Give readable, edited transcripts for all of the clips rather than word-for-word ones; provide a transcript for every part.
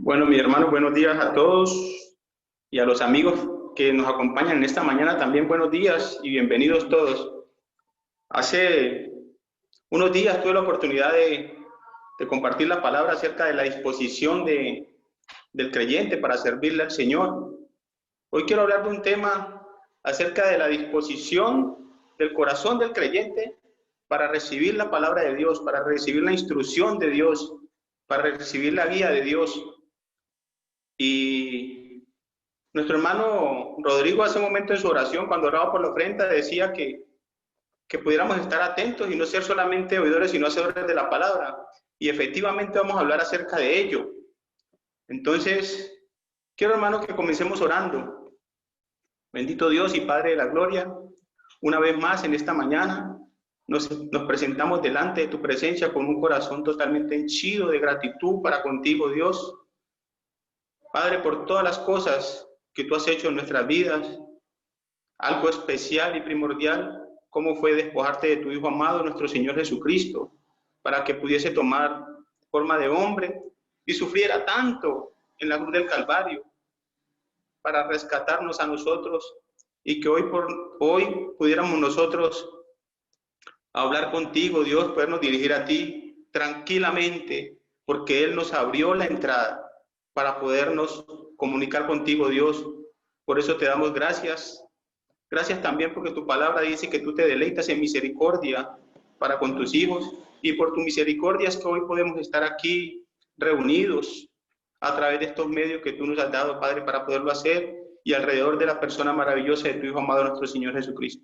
Bueno, mi hermano, buenos días a todos y a los amigos que nos acompañan en esta mañana también buenos días y bienvenidos todos. Hace unos días tuve la oportunidad de compartir la palabra acerca de la disposición del creyente para servirle al Señor. Hoy quiero hablar de un tema acerca de la disposición del corazón del creyente para recibir la palabra de Dios, para recibir la instrucción de Dios, para recibir la guía de Dios. Y nuestro hermano Rodrigo hace un momento en su oración, cuando oraba por la ofrenda, decía que pudiéramos estar atentos y no ser solamente oidores, sino hacedores de la palabra. Y efectivamente vamos a hablar acerca de ello. Entonces, quiero, hermano, que comencemos orando. Bendito Dios y Padre de la gloria, una vez más en esta mañana nos presentamos delante de tu presencia con un corazón totalmente henchido de gratitud para contigo, Dios. Padre, por todas las cosas que tú has hecho en nuestras vidas, algo especial y primordial, como fue despojarte de tu Hijo amado, nuestro Señor Jesucristo, para que pudiese tomar forma de hombre y sufriera tanto en la cruz del Calvario, para rescatarnos a nosotros y que hoy pudiéramos nosotros hablar contigo, Dios, podernos dirigir a ti tranquilamente, porque Él nos abrió la entrada para podernos comunicar contigo, Dios. Por eso te damos gracias. Gracias también porque tu palabra dice que tú te deleitas en misericordia para con tus hijos, y por tu misericordia es que hoy podemos estar aquí reunidos a través de estos medios que tú nos has dado, Padre, para poderlo hacer, y alrededor de la persona maravillosa de tu Hijo amado, nuestro Señor Jesucristo.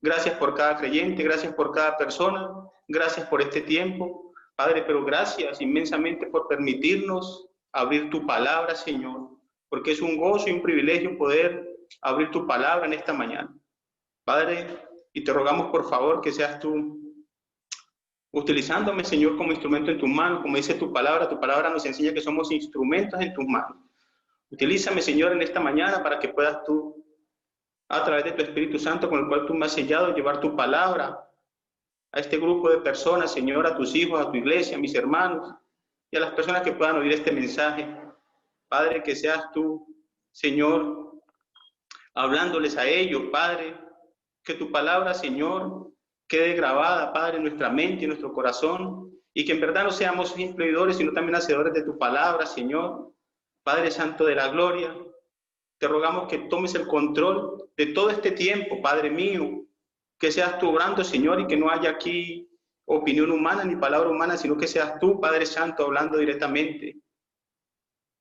Gracias por cada creyente, gracias por cada persona, gracias por este tiempo, Padre, pero gracias inmensamente por permitirnos abrir tu palabra, Señor, porque es un gozo y un privilegio poder abrir tu palabra en esta mañana. Padre, y te rogamos por favor que seas tú utilizándome, Señor, como instrumento en tus manos, como dice tu palabra nos enseña que somos instrumentos en tus manos. Utilízame, Señor, en esta mañana para que puedas tú, a través de tu Espíritu Santo, con el cual tú me has sellado, llevar tu palabra a este grupo de personas, Señor, a tus hijos, a tu iglesia, a mis hermanos, y a las personas que puedan oír este mensaje. Padre, que seas tú, Señor, hablándoles a ellos, Padre, que tu palabra, Señor, quede grabada, Padre, en nuestra mente y en nuestro corazón, y que en verdad no seamos simples oidores, sino también hacedores de tu palabra, Señor. Padre Santo de la gloria, te rogamos que tomes el control de todo este tiempo, Padre mío, que seas tú obrando, Señor, y que no haya aquí opinión humana ni palabra humana, sino que seas tú, Padre Santo, hablando directamente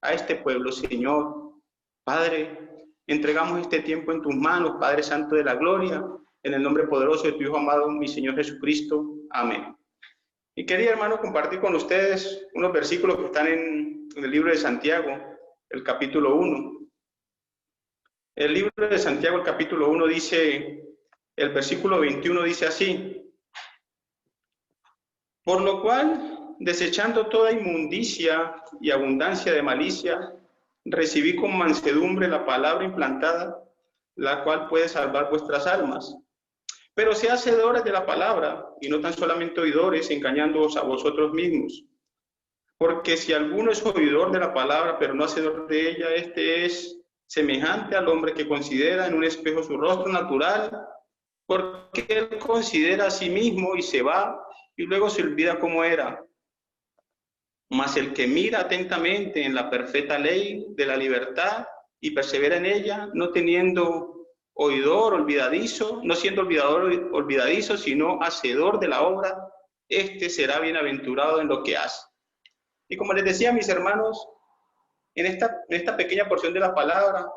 a este pueblo, Señor. Padre, entregamos este tiempo en tus manos, Padre Santo de la gloria, en el nombre poderoso de tu Hijo amado, mi Señor Jesucristo. Amén. Y quería, hermano, compartir con ustedes unos versículos que están en el libro de Santiago, el capítulo 1. El libro de Santiago, el capítulo 1 dice, el versículo 21 dice así: por lo cual, desechando toda inmundicia y abundancia de malicia, recibí con mansedumbre la palabra implantada, la cual puede salvar vuestras almas. Pero sean hacedores de la palabra, y no tan solamente oidores, engañándoos a vosotros mismos. Porque si alguno es oidor de la palabra, pero no hacedor de ella, este es semejante al hombre que considera en un espejo su rostro natural, porque él considera a sí mismo y se va, y luego se olvida cómo era. Mas el que mira atentamente en la perfecta ley de la libertad y persevera en ella, no teniendo oidor olvidadizo, no siendo olvidadizo, sino hacedor de la obra, este será bienaventurado en lo que hace. Y como les decía, mis hermanos, en esta pequeña porción de la palabra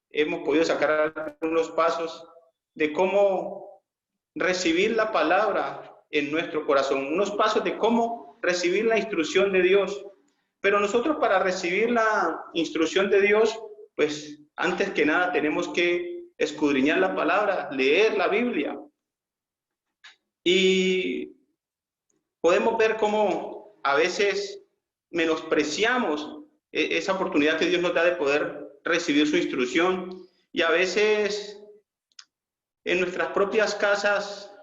hemos podido sacar algunos pasos de cómo recibir la palabra en nuestro corazón, unos pasos de cómo recibir la instrucción de Dios. Pero nosotros, para recibir la instrucción de Dios, pues antes que nada tenemos que escudriñar la palabra, leer la Biblia. Y podemos ver cómo a veces menospreciamos esa oportunidad que Dios nos da de poder recibir su instrucción, y a veces en nuestras propias casas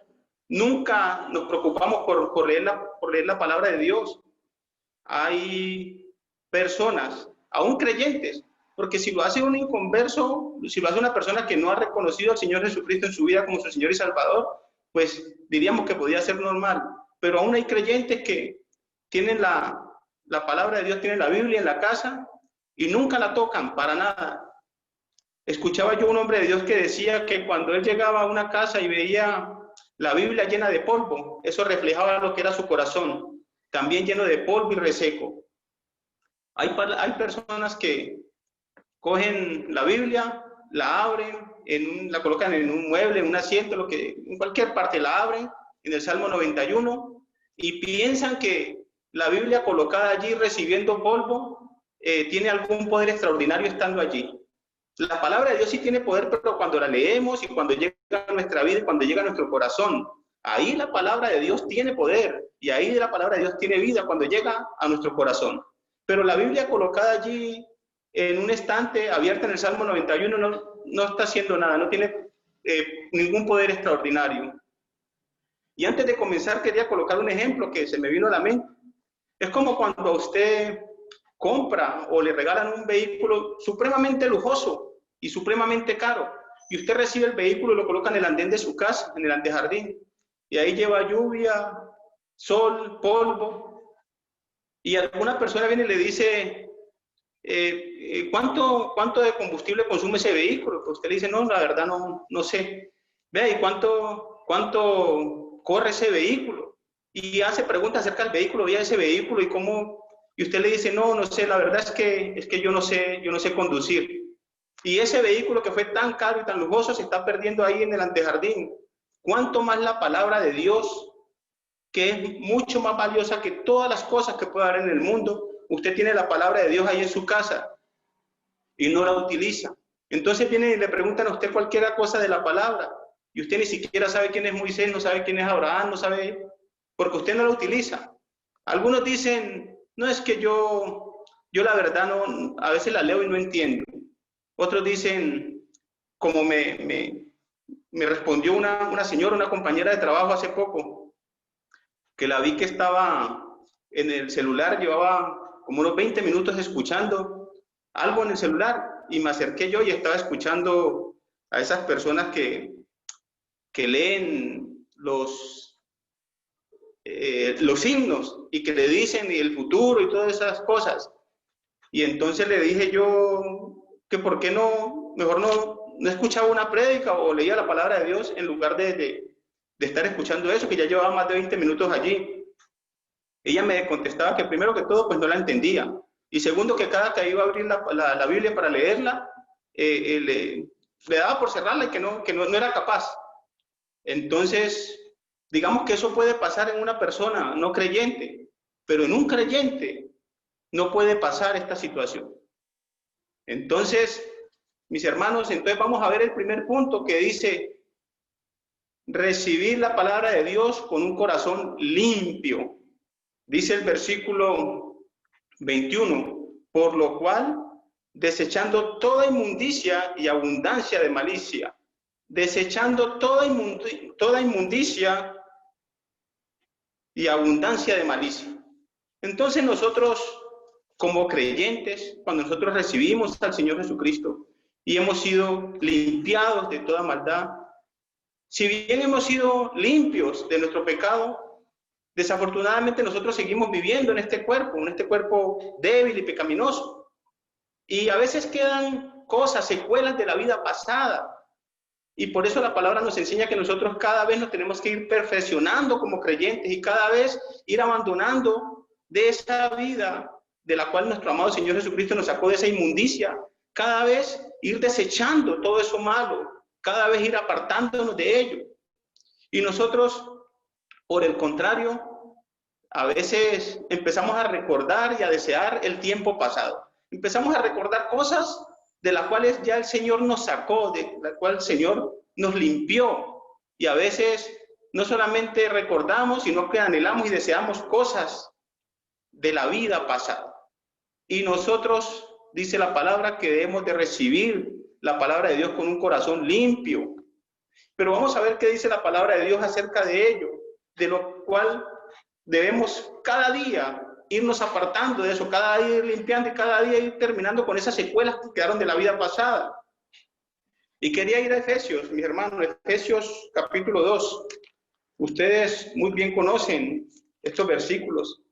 nunca nos preocupamos por leer la palabra de Dios. Hay personas, aún creyentes, porque si lo hace un inconverso, si lo hace una persona que no ha reconocido al Señor Jesucristo en su vida como su Señor y Salvador, pues diríamos que podía ser normal, pero aún hay creyentes que tienen la palabra de Dios, tienen la Biblia en la casa y nunca la tocan para nada. Escuchaba yo un hombre de Dios que decía que cuando él llegaba a una casa y veía la Biblia llena de polvo, eso reflejaba lo que era su corazón, también lleno de polvo y reseco. Hay personas que cogen la Biblia, la abren, la colocan en un mueble, en un asiento, en cualquier parte la abren, en el Salmo 91, y piensan que la Biblia colocada allí recibiendo polvo tiene algún poder extraordinario estando allí. La palabra de Dios sí tiene poder, pero cuando la leemos y cuando llega a nuestra vida y cuando llega a nuestro corazón, ahí la palabra de Dios tiene poder y ahí la palabra de Dios tiene vida cuando llega a nuestro corazón. Pero la Biblia colocada allí en un estante, abierta en el Salmo 91, no está haciendo nada, no tiene ningún poder extraordinario. Y antes de comenzar quería colocar un ejemplo que se me vino a la mente. Es como cuando a usted compra o le regalan un vehículo supremamente lujoso y supremamente caro, y usted recibe el vehículo y lo coloca en el andén de su casa, en el antejardín, y ahí lleva lluvia, sol, polvo, y alguna persona viene y le dice, ¿cuánto de combustible consume ese vehículo? Pues usted le dice, no, la verdad no sé. Vea, ¿y cuánto corre ese vehículo? Y hace preguntas acerca del vehículo, vea ese vehículo y cómo... Y usted le dice, no sé, la verdad es que yo no sé conducir. Y ese vehículo que fue tan caro y tan lujoso se está perdiendo ahí en el antejardín. ¿Cuánto más la palabra de Dios, que es mucho más valiosa que todas las cosas que puede haber en el mundo? Usted tiene la palabra de Dios ahí en su casa y no la utiliza. Entonces vienen y le preguntan a usted cualquier cosa de la palabra y usted ni siquiera sabe quién es Moisés, no sabe quién es Abraham, no sabe, porque usted no la utiliza. Algunos dicen, no, es que yo la verdad no, a veces la leo y no entiendo. Otros dicen, como me respondió una señora, una compañera de trabajo hace poco, que la vi que estaba en el celular, llevaba como unos 20 minutos escuchando algo en el celular, y me acerqué yo y estaba escuchando a esas personas que leen los himnos y que le dicen y el futuro y todas esas cosas. Y entonces le dije yo que por qué mejor no escuchaba una prédica o leía la palabra de Dios en lugar de estar escuchando eso, que ya llevaba más de 20 minutos allí. Ella me contestaba que primero que todo pues no la entendía, y segundo que cada que iba a abrir la Biblia para leerla, le daba por cerrarla y que no era capaz. Entonces, digamos que eso puede pasar en una persona no creyente, pero en un creyente no puede pasar esta situación. Entonces, mis hermanos, entonces vamos a ver el primer punto que dice, recibir la palabra de Dios con un corazón limpio. Dice el versículo 21, por lo cual, desechando toda inmundicia y abundancia de malicia, desechando toda inmundicia y abundancia de malicia. Entonces nosotros, como creyentes, cuando nosotros recibimos al Señor Jesucristo y hemos sido limpiados de toda maldad, si bien hemos sido limpios de nuestro pecado, desafortunadamente nosotros seguimos viviendo en este cuerpo débil y pecaminoso. Y a veces quedan cosas, secuelas de la vida pasada. Y por eso la palabra nos enseña que nosotros cada vez nos tenemos que ir perfeccionando como creyentes y cada vez ir abandonando de esa vida de la cual nuestro amado Señor Jesucristo nos sacó, de esa inmundicia. Cada vez ir desechando todo eso malo, cada vez ir apartándonos de ello. Y nosotros, por el contrario, a veces empezamos a recordar y a desear el tiempo pasado. Empezamos a recordar cosas de las cuales ya el Señor nos sacó, de las cuales el Señor nos limpió. Y a veces no solamente recordamos, sino que anhelamos y deseamos cosas de la vida pasada. Y nosotros, dice la palabra, que debemos de recibir la palabra de Dios con un corazón limpio. Pero vamos a ver qué dice la palabra de Dios acerca de ello, de lo cual debemos cada día irnos apartando de eso, cada día ir limpiando y cada día ir terminando con esas secuelas que quedaron de la vida pasada. Y quería ir a Efesios, mis hermanos, Efesios capítulo 2. Ustedes muy bien conocen estos versículos.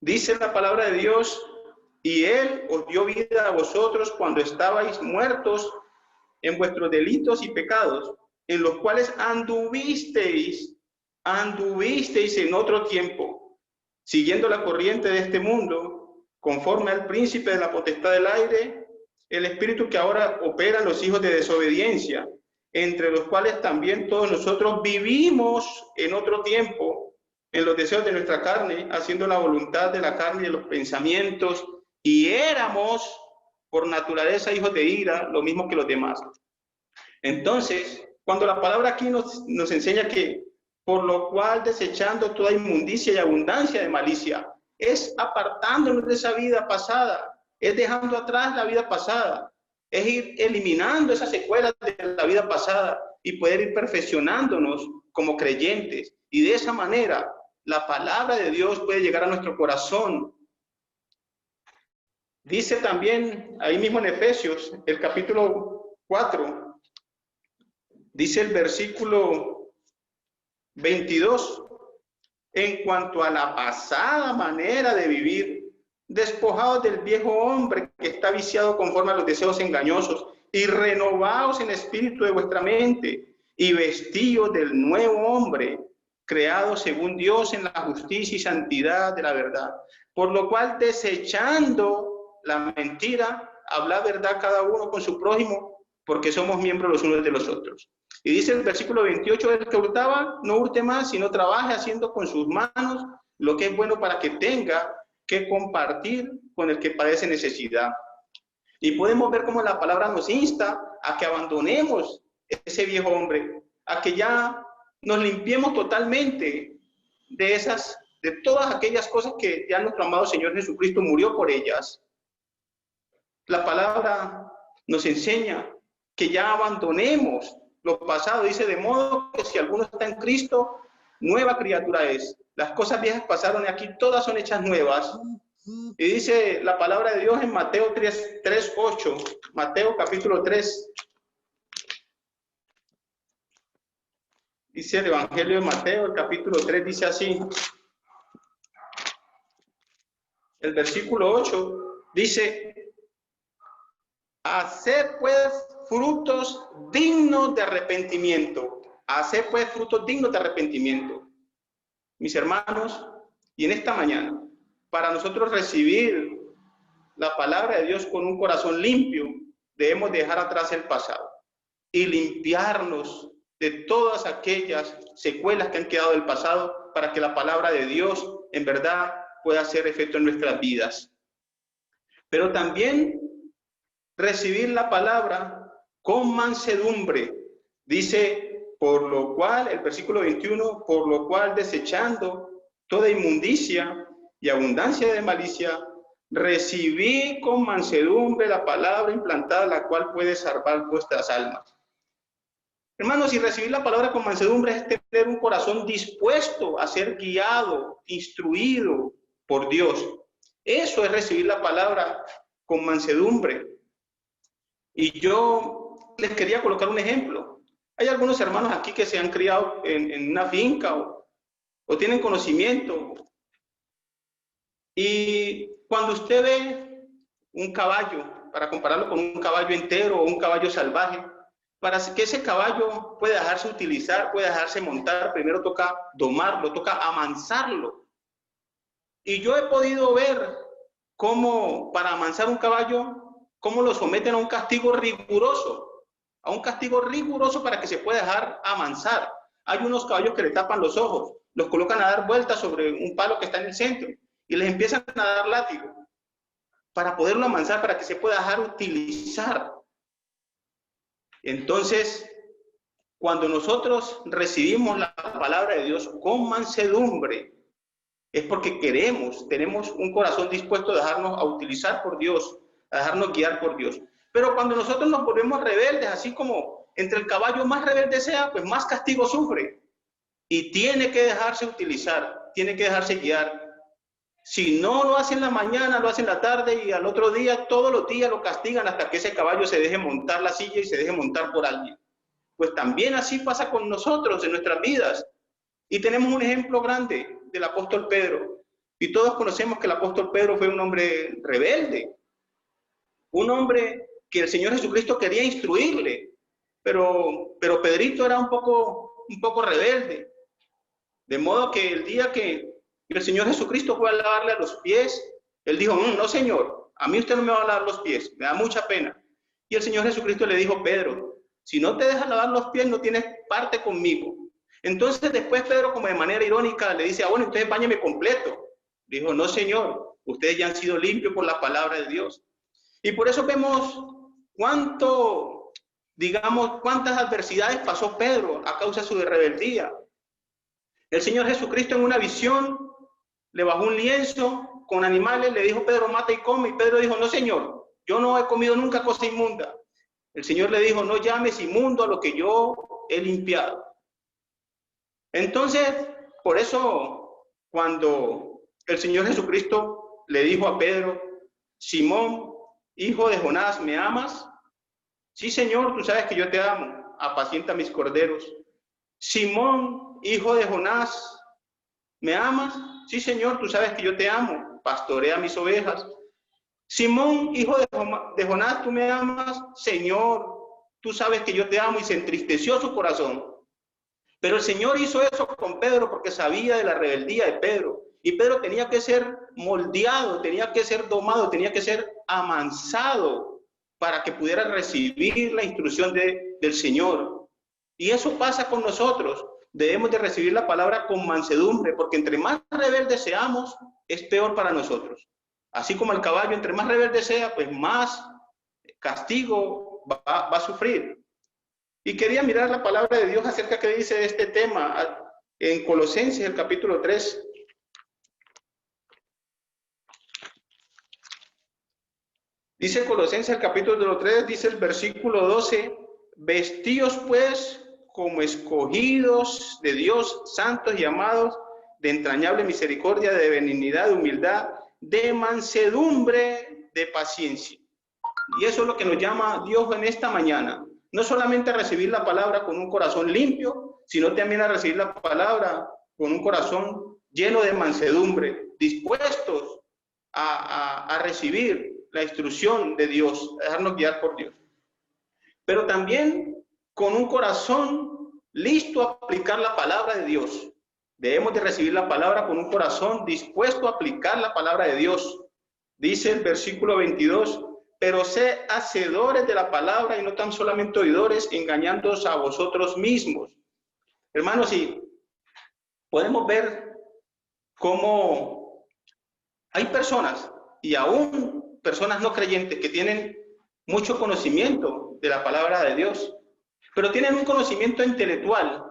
Dice la palabra de Dios: y Él os dio vida a vosotros cuando estabais muertos en vuestros delitos y pecados, en los cuales anduvisteis en otro tiempo, siguiendo la corriente de este mundo, conforme al príncipe de la potestad del aire, el espíritu que ahora opera en los hijos de desobediencia, entre los cuales también todos nosotros vivimos en otro tiempo, en los deseos de nuestra carne, haciendo la voluntad de la carne y de los pensamientos, y éramos por naturaleza hijos de ira, lo mismo que los demás. Entonces, cuando la palabra aquí nos enseña que por lo cual desechando toda inmundicia y abundancia de malicia, es apartándonos de esa vida pasada, es dejando atrás la vida pasada, es ir eliminando esas secuelas de la vida pasada y poder ir perfeccionándonos como creyentes. Y de esa manera, la palabra de Dios puede llegar a nuestro corazón. Dice también, ahí mismo en Efesios, el capítulo 4, dice el versículo 22, en cuanto a la pasada manera de vivir, despojados del viejo hombre que está viciado conforme a los deseos engañosos, y renovados en espíritu de vuestra mente, y vestidos del nuevo hombre, creado según Dios en la justicia y santidad de la verdad. Por lo cual, desechando la mentira, habla verdad cada uno con su prójimo, porque somos miembros los unos de los otros. Y dice el versículo 28, el que hurtaba, no hurte más, sino trabaje haciendo con sus manos lo que es bueno para que tenga que compartir con el que padece necesidad. Y podemos ver cómo la palabra nos insta a que abandonemos ese viejo hombre, a que ya nos limpiemos totalmente de todas aquellas cosas que ya nuestro amado Señor Jesucristo murió por ellas. La palabra nos enseña que ya abandonemos lo pasado. Dice, de modo que si alguno está en Cristo, nueva criatura es. Las cosas viejas pasaron y aquí todas son hechas nuevas. Y dice la palabra de Dios en Mateo 3:8, Mateo capítulo 3. Dice el Evangelio de Mateo, el capítulo 3, dice así. El versículo 8 dice, hacer pues frutos dignos de arrepentimiento. Hacer pues frutos dignos de arrepentimiento. Mis hermanos, y en esta mañana, para nosotros recibir la palabra de Dios con un corazón limpio, debemos dejar atrás el pasado y limpiarnos de todas aquellas secuelas que han quedado del pasado para que la palabra de Dios en verdad pueda hacer efecto en nuestras vidas. Pero también recibir la palabra con mansedumbre. Dice, por lo cual, el versículo 21, por lo cual desechando toda inmundicia y abundancia de malicia, recibí con mansedumbre la palabra implantada, la cual puede salvar vuestras almas. Hermanos, y recibir la palabra con mansedumbre es tener un corazón dispuesto a ser guiado, instruido por Dios. Eso es recibir la palabra con mansedumbre. Y yo les quería colocar un ejemplo. Hay algunos hermanos aquí que se han criado en una finca o tienen conocimiento. Y cuando usted ve un caballo, para compararlo con un caballo entero o un caballo salvaje, para que ese caballo pueda dejarse utilizar, pueda dejarse montar, primero toca domarlo, toca amansarlo. Y yo he podido ver cómo para amansar un caballo, cómo lo someten a un castigo riguroso para que se pueda dejar amansar. Hay unos caballos que le tapan los ojos, los colocan a dar vueltas sobre un palo que está en el centro y les empiezan a dar látigo para poderlo amansar, para que se pueda dejar utilizar. Entonces, cuando nosotros recibimos la palabra de Dios con mansedumbre, es porque tenemos un corazón dispuesto a dejarnos a utilizar por Dios, a dejarnos guiar por Dios. Pero cuando nosotros nos volvemos rebeldes, así como entre el caballo más rebelde sea, pues más castigo sufre. Y tiene que dejarse utilizar, tiene que dejarse guiar. Si no lo hace en la mañana, lo hace en la tarde y al otro día, todos los días lo castigan hasta que ese caballo se deje montar la silla y se deje montar por alguien. Pues también así pasa con nosotros en nuestras vidas. Y tenemos un ejemplo grande del apóstol Pedro. Y todos conocemos que el apóstol Pedro fue un hombre rebelde, un hombre que el Señor Jesucristo quería instruirle, pero Pedrito era un poco rebelde. De modo que el día que el Señor Jesucristo fue a lavarle a los pies, él dijo, no señor, a mí usted no me va a lavar los pies, me da mucha pena. Y el Señor Jesucristo le dijo, Pedro, si no te dejas lavar los pies, no tienes parte conmigo. Entonces después Pedro, como de manera irónica, le dice, bueno, entonces báñeme completo. Dijo, no señor, ustedes ya han sido limpios por la palabra de Dios. Y por eso vemos cuántas adversidades pasó Pedro a causa de su rebeldía. El Señor Jesucristo en una visión le bajó un lienzo con animales, le dijo, Pedro, mata y come. Y Pedro dijo, no señor, yo no he comido nunca cosa inmunda. El Señor le dijo, no llames inmundo a lo que yo he limpiado. Entonces, por eso, cuando el Señor Jesucristo le dijo a Pedro, Simón, hijo de Jonás, ¿me amas? Sí, Señor, tú sabes que yo te amo, apacienta mis corderos. Simón, hijo de Jonás, ¿me amas? Sí, Señor, tú sabes que yo te amo, pastorea mis ovejas. Simón, hijo de Jonás, ¿tú me amas? Señor, tú sabes que yo te amo, y se entristeció su corazón. Pero el Señor hizo eso con Pedro porque sabía de la rebeldía de Pedro. Y Pedro tenía que ser moldeado, tenía que ser domado, tenía que ser amansado para que pudiera recibir la instrucción del Señor. Y eso pasa con nosotros. Debemos de recibir la palabra con mansedumbre, porque entre más rebeldes seamos, es peor para nosotros. Así como el caballo, entre más rebelde sea, pues más castigo va a sufrir. Y quería mirar la palabra de Dios acerca que dice de este tema en Colosenses, el capítulo 3. Dice Colosenses, el capítulo 3, dice el versículo 12, vestíos pues como escogidos de Dios, santos y amados, de entrañable misericordia, de benignidad, de humildad, de mansedumbre, de paciencia. Y eso es lo que nos llama Dios en esta mañana. No solamente a recibir la palabra con un corazón limpio, sino también a recibir la palabra con un corazón lleno de mansedumbre, dispuestos a recibir la instrucción de Dios, a dejarnos guiar por Dios. Pero también con un corazón listo a aplicar la palabra de Dios. Debemos de recibir la palabra con un corazón dispuesto a aplicar la palabra de Dios. Dice el versículo 22, pero sé hacedores de la palabra y no tan solamente oidores, engañándoos a vosotros mismos. Hermanos, y podemos ver cómo hay personas, y aún personas no creyentes, que tienen mucho conocimiento de la palabra de Dios, pero tienen un conocimiento intelectual.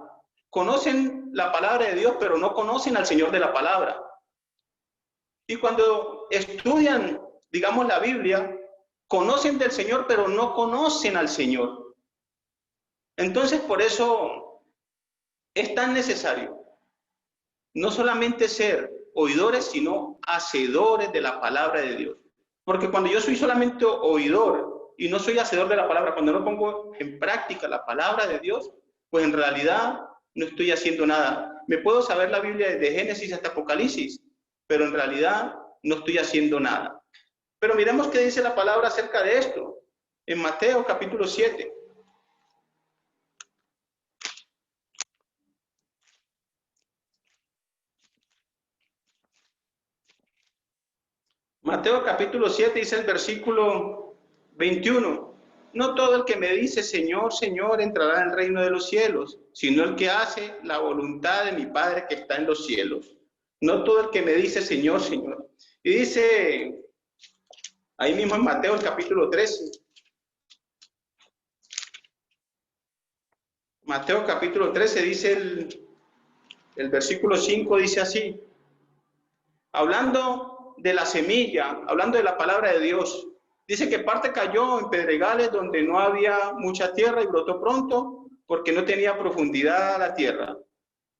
Conocen la palabra de Dios, pero no conocen al Señor de la palabra. Y cuando estudian, digamos, la Biblia, conocen del Señor, pero no conocen al Señor. Entonces, por eso es tan necesario no solamente ser oidores, sino hacedores de la palabra de Dios. Porque cuando yo soy solamente oidor y no soy hacedor de la palabra, cuando no pongo en práctica la palabra de Dios, pues en realidad no estoy haciendo nada. Me puedo saber la Biblia desde Génesis hasta Apocalipsis, pero en realidad no estoy haciendo nada. Pero miremos qué dice la palabra acerca de esto, en Mateo capítulo 7. Mateo capítulo 7 dice el versículo 21. No todo el que me dice Señor, Señor entrará en el reino de los cielos, sino el que hace la voluntad de mi Padre que está en los cielos. No todo el que me dice Señor, Señor. Y dice ahí mismo en Mateo el capítulo 13. Mateo capítulo 13 dice el versículo 5, dice así. Hablando de la semilla, hablando de la palabra de Dios, dice que parte cayó en pedregales donde no había mucha tierra y brotó pronto porque no tenía profundidad la tierra.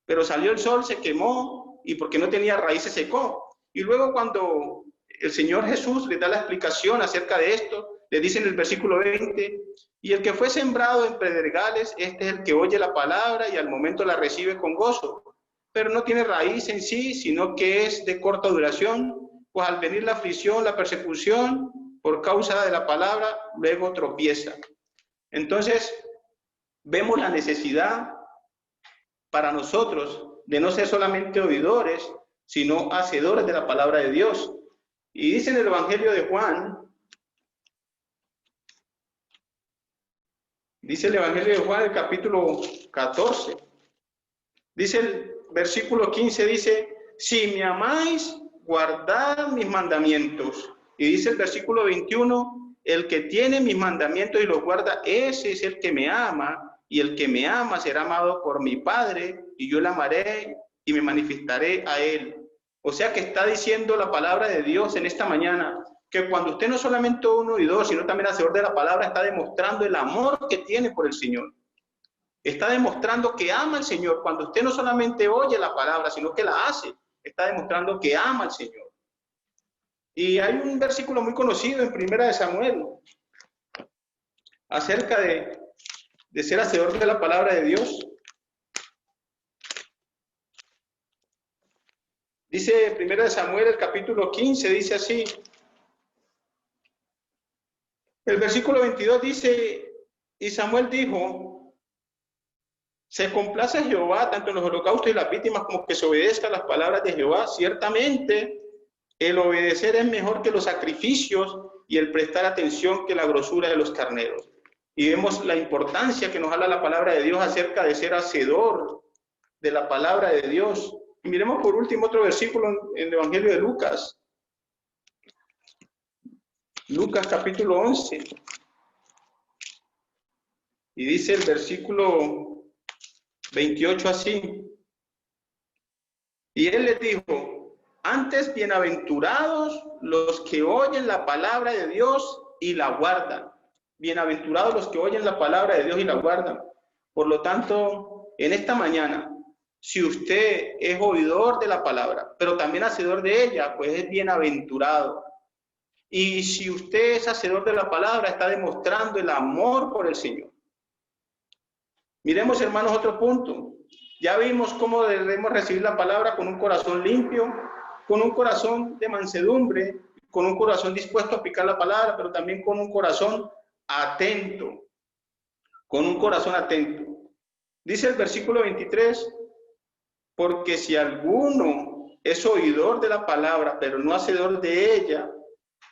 Pero salió el sol, se quemó y porque no tenía raíz se secó. Y luego cuando el Señor Jesús les da la explicación acerca de esto, le dice en el versículo 20, y el que fue sembrado en pedregales, este es el que oye la palabra y al momento la recibe con gozo, pero no tiene raíz en sí, sino que es de corta duración, pues al venir la aflicción, la persecución, por causa de la palabra, luego tropieza. Entonces, vemos la necesidad para nosotros de no ser solamente oidores, sino hacedores de la palabra de Dios. Y dice en el Evangelio de Juan, dice el Evangelio de Juan, el capítulo 14, dice el versículo 15, dice, si me amáis, guardad mis mandamientos. Y dice el versículo 21, el que tiene mis mandamientos y los guarda, ese es el que me ama, y el que me ama será amado por mi Padre, y yo le amaré y me manifestaré a él. O sea que está diciendo la palabra de Dios en esta mañana, que cuando usted no es solamente un oidor, sino también hacedor de la palabra, está demostrando el amor que tiene por el Señor. Está demostrando que ama al Señor. Cuando usted no solamente oye la palabra, sino que la hace, está demostrando que ama al Señor. Y hay un versículo muy conocido en Primera de Samuel acerca de ser hacedor de la palabra de Dios. Dice Primera de Samuel, el capítulo 15, dice así. El versículo 22 dice, y Samuel dijo, se complace Jehová tanto en los holocaustos y las víctimas como que se obedezca a las palabras de Jehová. Ciertamente, el obedecer es mejor que los sacrificios y el prestar atención que la grosura de los carneros. Y vemos la importancia que nos habla la palabra de Dios acerca de ser hacedor de la palabra de Dios. Y miremos por último otro versículo en el Evangelio de Lucas. Lucas capítulo 11. Y dice el versículo 28 así. Y él les dijo, antes bienaventurados los que oyen la palabra de Dios y la guardan. Bienaventurados los que oyen la palabra de Dios y la guardan. Por lo tanto, en esta mañana, si usted es oidor de la palabra, pero también hacedor de ella, pues es bienaventurado. Y si usted es hacedor de la palabra, está demostrando el amor por el Señor. Miremos, hermanos, otro punto. Ya vimos cómo debemos recibir la palabra con un corazón limpio, con un corazón de mansedumbre, con un corazón dispuesto a aplicar la palabra, pero también con un corazón atento. Con un corazón atento. Dice el versículo 23, porque si alguno es oidor de la palabra, pero no hacedor de ella,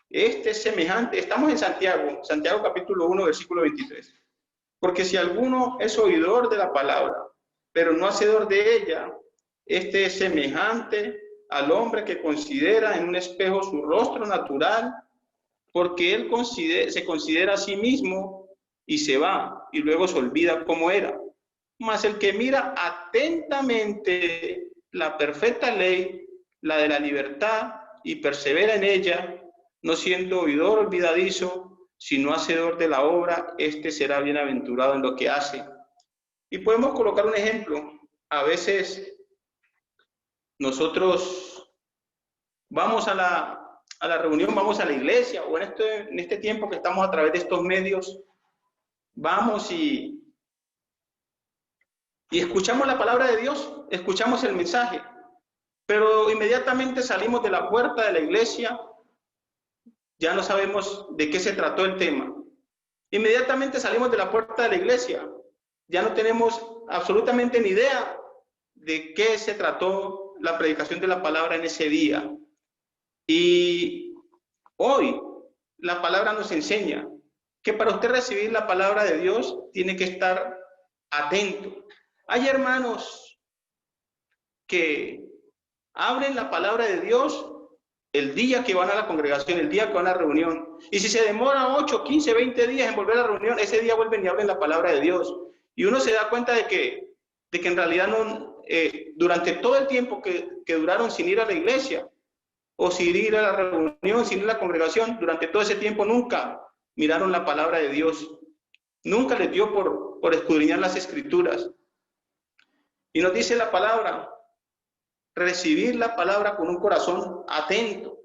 este es semejante. Estamos en Santiago capítulo 1, versículo 23. Porque si alguno es oidor de la palabra, pero no hacedor de ella, este es semejante al hombre que considera en un espejo su rostro natural, porque él se considera a sí mismo y se va, y luego se olvida cómo era. Mas el que mira atentamente la perfecta ley, la de la libertad, y persevera en ella, no siendo oidor olvidadizo, sino hacedor de la obra, este será bienaventurado en lo que hace. Y podemos colocar un ejemplo. A veces nosotros vamos a la reunión, vamos a la iglesia, o en este tiempo que estamos a través de estos medios, vamos y escuchamos la palabra de Dios, escuchamos el mensaje, pero inmediatamente salimos de la puerta de la iglesia, ya no sabemos de qué se trató el tema. Inmediatamente salimos de la puerta de la iglesia, ya no tenemos absolutamente ni idea de qué se trató la predicación de la palabra en ese día. Y hoy la palabra nos enseña que para usted recibir la palabra de Dios tiene que estar atento. Hay hermanos que abren la palabra de Dios el día que van a la congregación, el día que van a la reunión. Y si se demora 8, 15, 20 días en volver a la reunión, ese día vuelven y abren la palabra de Dios. Y uno se da cuenta de que en realidad no, durante todo el tiempo que duraron sin ir a la iglesia, o sin ir a la reunión, sin ir a la congregación, durante todo ese tiempo nunca miraron la palabra de Dios. Nunca les dio por escudriñar las escrituras. Y nos dice la palabra recibir la palabra con un corazón atento.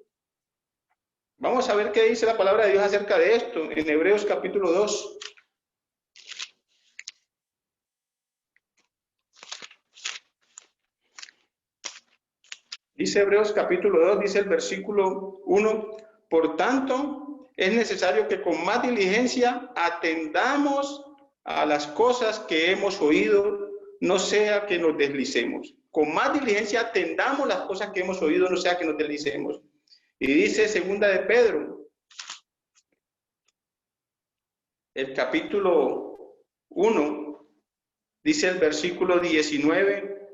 Vamos a ver qué dice la palabra de Dios acerca de esto en Hebreos capítulo 2. Dice Hebreos capítulo 2, dice el versículo 1, por tanto, es necesario que con más diligencia atendamos a las cosas que hemos oído, no sea que nos deslicemos. Con más diligencia atendamos las cosas que hemos oído, no sea que nos deslicemos. Y dice segunda de Pedro, el capítulo 1, dice el versículo 19,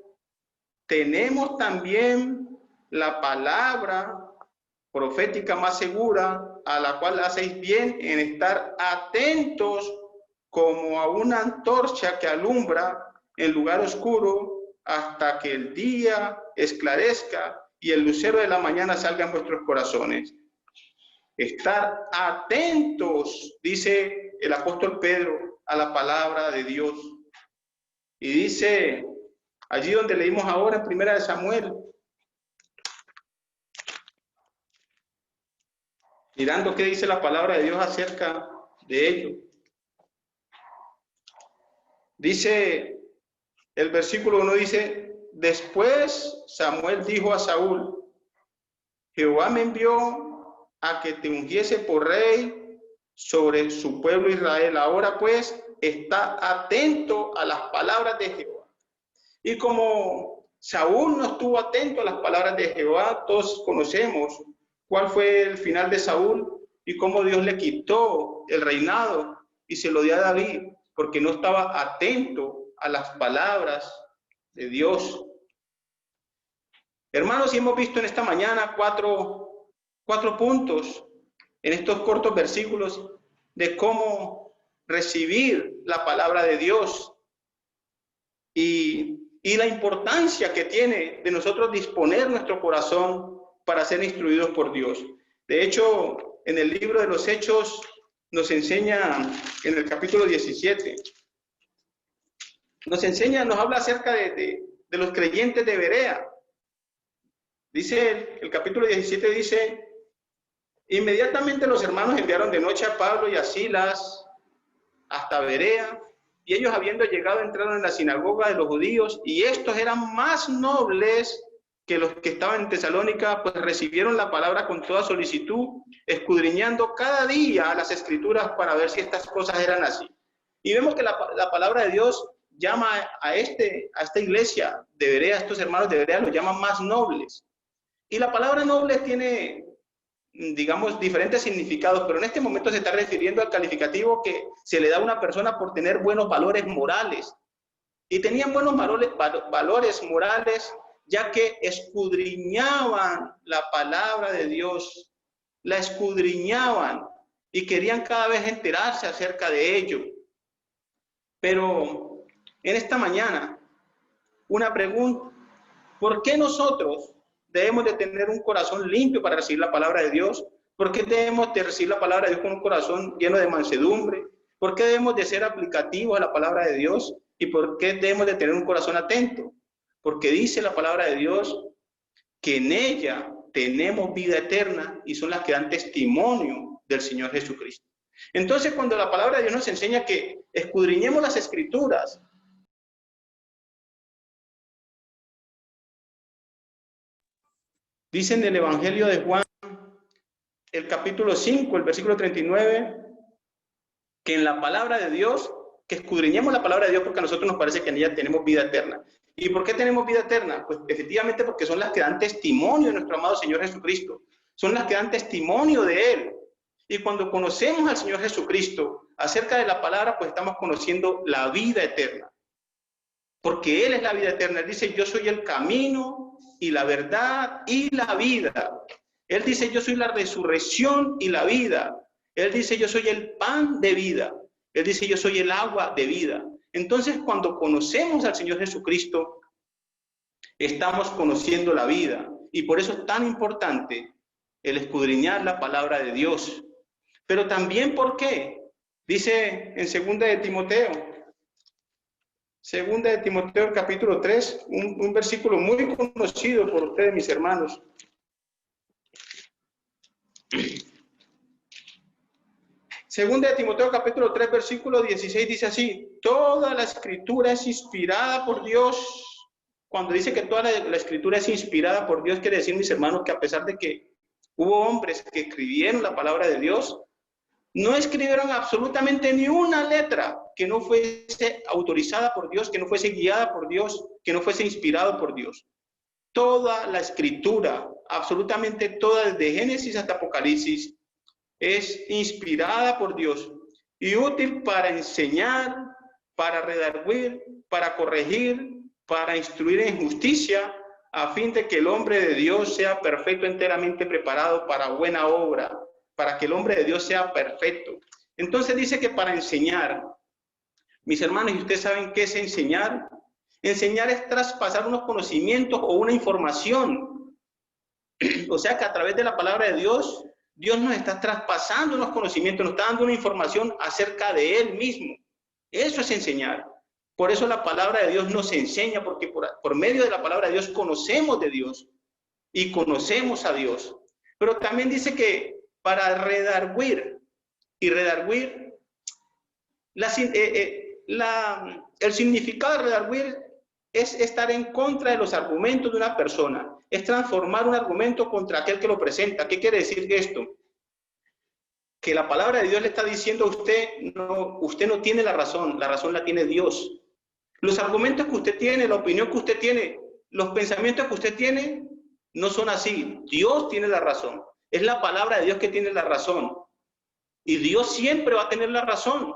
tenemos también la palabra profética más segura, a la cual hacéis bien en estar atentos como a una antorcha que alumbra en lugar oscuro hasta que el día esclarezca y el lucero de la mañana salga en vuestros corazones. Estar atentos, dice el apóstol Pedro, a la palabra de Dios. Y dice, allí donde leímos ahora en Primera de Samuel, mirando qué dice la palabra de Dios acerca de ello. Dice, el versículo 1 dice, después Samuel dijo a Saúl, Jehová me envió a que te ungiese por rey sobre su pueblo Israel. Ahora pues, está atento a las palabras de Jehová. Y como Saúl no estuvo atento a las palabras de Jehová, todos conocemos cuál fue el final de Saúl y cómo Dios le quitó el reinado y se lo dio a David, porque no estaba atento a las palabras de Dios. Hermanos, y hemos visto en esta mañana cuatro puntos en estos cortos versículos de cómo recibir la palabra de Dios y la importancia que tiene de nosotros disponer nuestro corazón para ser instruidos por Dios. De hecho, en el libro de los Hechos nos enseña, en el capítulo 17, nos habla acerca de los creyentes de Berea. Dice, el capítulo 17 dice, inmediatamente los hermanos enviaron de noche a Pablo y a Silas hasta Berea, y ellos habiendo llegado entraron en la sinagoga de los judíos, y estos eran más nobles que los que estaban en Tesalónica, pues recibieron la palabra con toda solicitud, escudriñando cada día las escrituras para ver si estas cosas eran así. Y vemos que la palabra de Dios llama a esta iglesia de Berea, a estos hermanos de Berea, los llaman más nobles. Y la palabra noble tiene, digamos, diferentes significados, pero en este momento se está refiriendo al calificativo que se le da a una persona por tener buenos valores morales. Y tenían buenos valores morales, ya que escudriñaban la palabra de Dios, la escudriñaban y querían cada vez enterarse acerca de ello. Pero en esta mañana, una pregunta, ¿por qué nosotros debemos de tener un corazón limpio para recibir la palabra de Dios? ¿Por qué debemos de recibir la palabra de Dios con un corazón lleno de mansedumbre? ¿Por qué debemos de ser aplicativos a la palabra de Dios? ¿Y por qué debemos de tener un corazón atento? Porque dice la palabra de Dios que en ella tenemos vida eterna y son las que dan testimonio del Señor Jesucristo. Entonces, cuando la palabra de Dios nos enseña que escudriñemos las Escrituras, dice en el Evangelio de Juan, el capítulo 5, el versículo 39, que en la palabra de Dios, que escudriñemos la palabra de Dios porque a nosotros nos parece que en ella tenemos vida eterna. ¿Y por qué tenemos vida eterna? Pues efectivamente porque son las que dan testimonio de nuestro amado Señor Jesucristo. Son las que dan testimonio de Él. Y cuando conocemos al Señor Jesucristo acerca de la palabra, pues estamos conociendo la vida eterna. Porque Él es la vida eterna. Él dice, yo soy el camino y la verdad y la vida. Él dice, yo soy la resurrección y la vida. Él dice, yo soy el pan de vida. Él dice, yo soy el agua de vida. Entonces, cuando conocemos al Señor Jesucristo, estamos conociendo la vida. Y por eso es tan importante el escudriñar la palabra de Dios. Pero también, ¿por qué? Dice en 2 de Timoteo, Segunda de Timoteo, capítulo 3, un versículo muy conocido por ustedes, mis hermanos. Segunda de Timoteo, capítulo 3, versículo 16, dice así: toda la escritura es inspirada por Dios. Cuando dice que toda la escritura es inspirada por Dios, quiere decir, mis hermanos, que a pesar de que hubo hombres que escribieron la palabra de Dios, no escribieron absolutamente ni una letra que no fuese autorizada por Dios, que no fuese guiada por Dios, que no fuese inspirado por Dios. Toda la escritura, absolutamente toda, desde Génesis hasta Apocalipsis, es inspirada por Dios y útil para enseñar, para redarguir, para corregir, para instruir en justicia, a fin de que el hombre de Dios sea perfecto, enteramente preparado para buena obra, para que el hombre de Dios sea perfecto. Entonces dice que para enseñar, mis hermanos, ¿y ustedes saben qué es enseñar? Enseñar es traspasar unos conocimientos o una información. O sea que a través de la palabra de Dios, Dios nos está traspasando unos conocimientos, nos está dando una información acerca de Él mismo. Eso es enseñar. Por eso la palabra de Dios nos enseña, porque por medio de la palabra de Dios conocemos de Dios y conocemos a Dios. Pero también dice que para redarguir, y redarguir, el significado de redarguir es estar en contra de los argumentos de una persona, es transformar un argumento contra aquel que lo presenta. ¿Qué quiere decir esto? Que la palabra de Dios le está diciendo a usted no tiene la razón la tiene Dios. Los argumentos que usted tiene, la opinión que usted tiene, los pensamientos que usted tiene, no son así. Dios tiene la razón. Es la palabra de Dios que tiene la razón. Y Dios siempre va a tener la razón,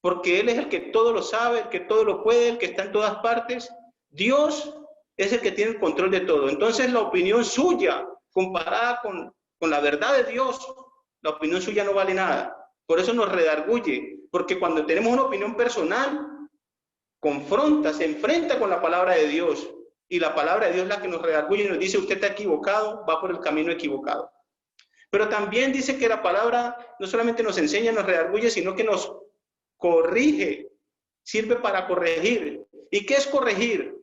porque Él es el que todo lo sabe, el que todo lo puede, el que está en todas partes. Dios es el que tiene el control de todo. Entonces la opinión suya, comparada con la verdad de Dios, la opinión suya no vale nada. Por eso nos redarguye, porque cuando tenemos una opinión personal, confronta, se enfrenta con la palabra de Dios, y la palabra de Dios es la que nos redarguye y nos dice: usted está equivocado, va por el camino equivocado. Pero también dice que la palabra no solamente nos enseña, nos redarguye, sino que nos corrige, sirve para corregir. ¿Y qué es corregir?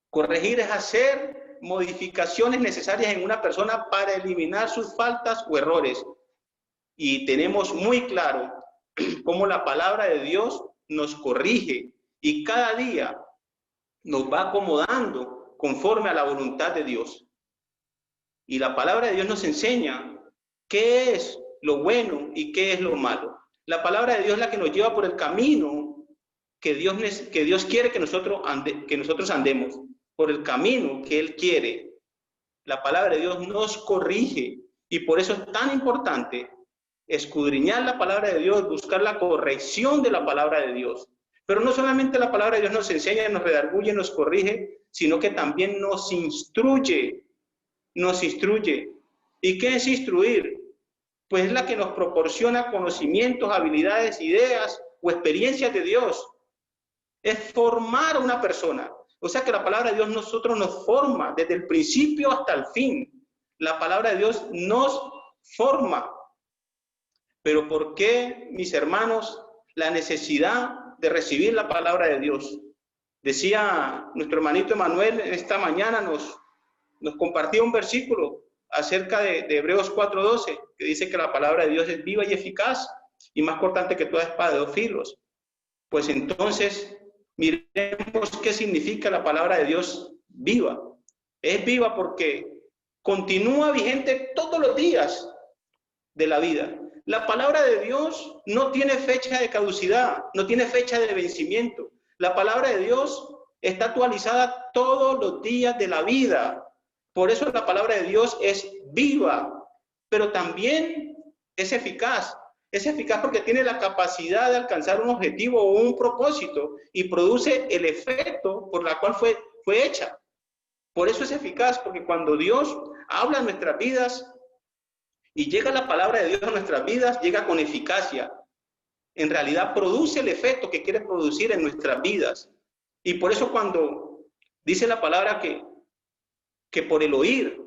Corregir es hacer modificaciones necesarias en una persona para eliminar sus faltas o errores. Y tenemos muy claro cómo la palabra de Dios nos corrige y cada día nos va acomodando conforme a la voluntad de Dios. Y la palabra de Dios nos enseña qué es lo bueno y qué es lo malo. La palabra de Dios es la que nos lleva por el camino que Dios quiere que nosotros andemos, por el camino que Él quiere. La palabra de Dios nos corrige y por eso es tan importante escudriñar la palabra de Dios, buscar la corrección de la palabra de Dios. Pero no solamente la palabra de Dios nos enseña, nos redarguye, nos corrige, sino que también nos instruye. ¿Y qué es instruir? Pues es la que nos proporciona conocimientos, habilidades, ideas o experiencias de Dios. Es formar a una persona. O sea que la palabra de Dios nosotros nos forma desde el principio hasta el fin. La palabra de Dios nos forma. Pero ¿por qué, mis hermanos, la necesidad de recibir la palabra de Dios? Decía nuestro hermanito Emanuel esta mañana, nos compartía un versículo acerca de Hebreos 4:12, que dice que la palabra de Dios es viva y eficaz y más cortante que toda espada de dos filos. Pues entonces, miremos qué significa la palabra de Dios viva. Es viva porque continúa vigente todos los días de la vida. La palabra de Dios no tiene fecha de caducidad, no tiene fecha de vencimiento. La palabra de Dios está actualizada todos los días de la vida. Por eso la palabra de Dios es viva, pero también es eficaz. Es eficaz porque tiene la capacidad de alcanzar un objetivo o un propósito y produce el efecto por la cual fue hecha. Por eso es eficaz, porque cuando Dios habla en nuestras vidas y llega la palabra de Dios a nuestras vidas, llega con eficacia. En realidad produce el efecto que quiere producir en nuestras vidas. Y por eso cuando dice la palabra que por el oír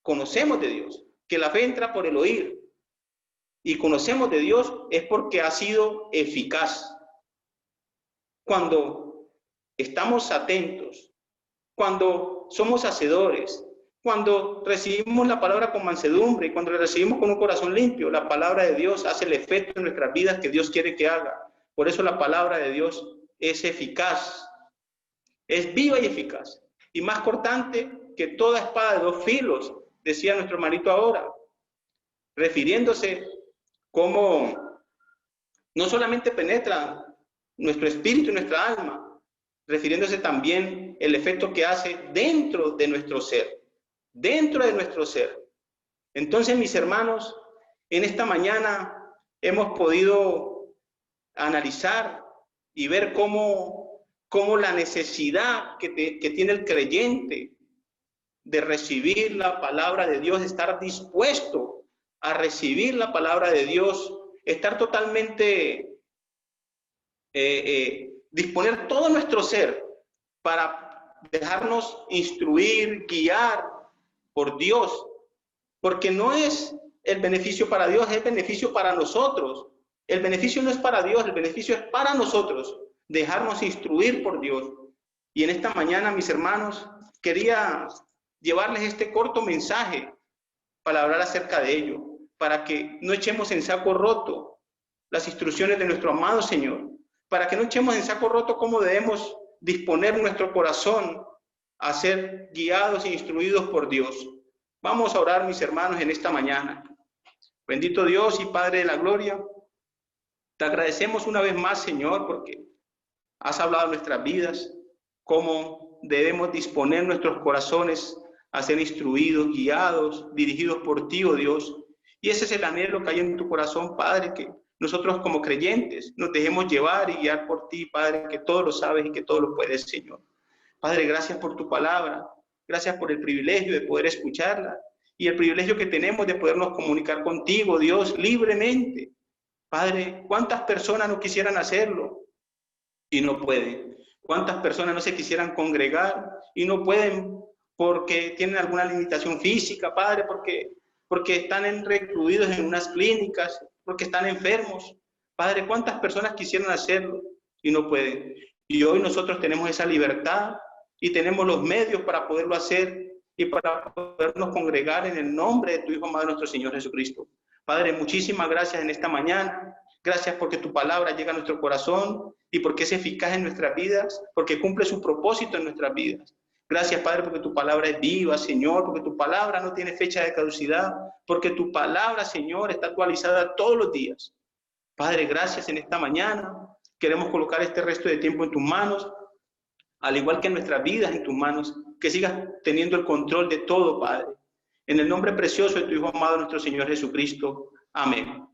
conocemos de Dios, que la fe entra por el oír y conocemos de Dios, es porque ha sido eficaz. Cuando estamos atentos, cuando somos hacedores, cuando recibimos la palabra con mansedumbre, cuando la recibimos con un corazón limpio, la palabra de Dios hace el efecto en nuestras vidas que Dios quiere que haga. Por eso la palabra de Dios es eficaz, es viva y eficaz, y más cortante que toda espada de dos filos, decía nuestro hermanito ahora, refiriéndose como no solamente penetra nuestro espíritu y nuestra alma, refiriéndose también el efecto que hace dentro de nuestro ser, dentro de nuestro ser. Entonces, mis hermanos, en esta mañana hemos podido analizar y ver cómo la necesidad que tiene el creyente de recibir la palabra de Dios, estar dispuesto a recibir la palabra de Dios, estar totalmente, disponer todo nuestro ser para dejarnos instruir, guiar por Dios, porque no es el beneficio para Dios, es el beneficio para nosotros. El beneficio no es para Dios, el beneficio es para nosotros, dejarnos instruir por Dios. Y en esta mañana, mis hermanos, quería llevarles este corto mensaje para hablar acerca de ello, para que no echemos en saco roto las instrucciones de nuestro amado Señor, para que no echemos en saco roto cómo debemos disponer nuestro corazón a ser guiados e instruidos por Dios. Vamos a orar, mis hermanos, en esta mañana. Bendito Dios y Padre de la gloria, te agradecemos una vez más, Señor, porque has hablado de nuestras vidas, cómo debemos disponer nuestros corazones a ser instruidos, guiados, dirigidos por ti, oh Dios. Y ese es el anhelo que hay en tu corazón, Padre, que nosotros como creyentes nos dejemos llevar y guiar por ti, Padre, que todo lo sabes y que todo lo puedes, Señor. Padre, gracias por tu palabra, gracias por el privilegio de poder escucharla y el privilegio que tenemos de podernos comunicar contigo, Dios, libremente. Padre, ¿cuántas personas no quisieran hacerlo y no pueden? ¿Cuántas personas no se quisieran congregar y no pueden porque tienen alguna limitación física, Padre, porque están recluidos en unas clínicas, porque están enfermos? Padre, ¿cuántas personas quisieran hacerlo y no pueden? Y hoy nosotros tenemos esa libertad y tenemos los medios para poderlo hacer y para podernos congregar en el nombre de tu Hijo amado, nuestro Señor Jesucristo. Padre, muchísimas gracias en esta mañana. Gracias porque tu palabra llega a nuestro corazón y porque es eficaz en nuestras vidas, porque cumple su propósito en nuestras vidas. Gracias, Padre, porque tu palabra es viva, Señor, porque tu palabra no tiene fecha de caducidad, porque tu palabra, Señor, está actualizada todos los días. Padre, gracias en esta mañana. Queremos colocar este resto de tiempo en tus manos, al igual que nuestras vidas en tus manos, que sigas teniendo el control de todo, Padre. En el nombre precioso de tu Hijo amado, nuestro Señor Jesucristo. Amén.